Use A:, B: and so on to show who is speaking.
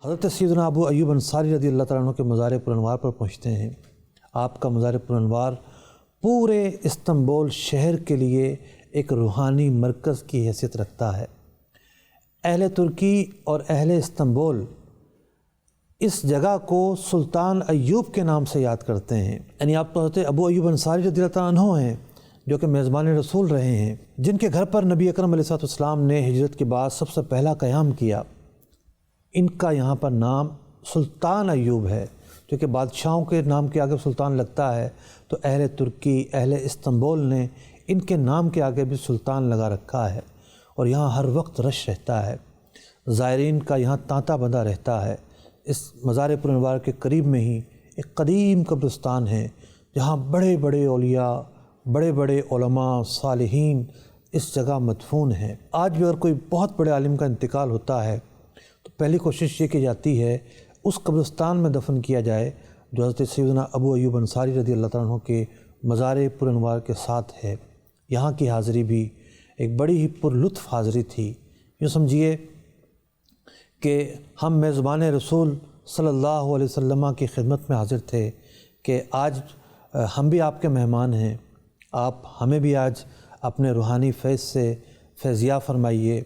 A: حضرت سیدنا ابو ایوب انصاری رضی اللہ تعالیٰ عنہ کے مزار پر انوار پر پہنچتے ہیں۔ آپ کا مزار پر انوار پورے استنبول شہر کے لیے ایک روحانی مرکز کی حیثیت رکھتا ہے۔ اہل ترکی اور اہل استنبول اس جگہ کو سلطان ایوب کے نام سے یاد کرتے ہیں، یعنی آپ تو حضرت ابو ایوب انصاری رضی اللہ تعالیٰ عنہ ہیں جو کہ میزبان رسول رہے ہیں، جن کے گھر پر نبی اکرم علیہ السلام نے ہجرت کے بعد سب سے پہلا قیام کیا۔ ان کا یہاں پر نام سلطان ایوب ہے، کیونکہ بادشاہوں کے نام کے آگے سلطان لگتا ہے، تو اہل ترکی اہل استنبول نے ان کے نام کے آگے بھی سلطان لگا رکھا ہے، اور یہاں ہر وقت رش رہتا ہے، زائرین کا یہاں تانتا بندہ رہتا ہے۔ اس مزار پر انوار کے قریب میں ہی ایک قدیم قبرستان ہے جہاں بڑے بڑے اولیاء، بڑے بڑے علماء، صالحین اس جگہ مدفون ہیں۔ آج بھی اگر کوئی بہت بڑے عالم کا انتقال ہوتا ہے تو پہلی کوشش یہ کی جاتی ہے اس قبرستان میں دفن کیا جائے جو حضرت سیدنا ابو ایوب انصاری رضی اللہ تعالیٰ عنہ کے مزار پر انوار کے ساتھ ہے۔ یہاں کی حاضری بھی ایک بڑی ہی پرلطف حاضری تھی۔ یوں سمجھیے کہ ہم میزبان رسول صلی اللہ علیہ وسلم کی خدمت میں حاضر تھے کہ آج ہم بھی آپ کے مہمان ہیں، آپ ہمیں بھی آج اپنے روحانی فیض سے فیضیاب فرمائیے۔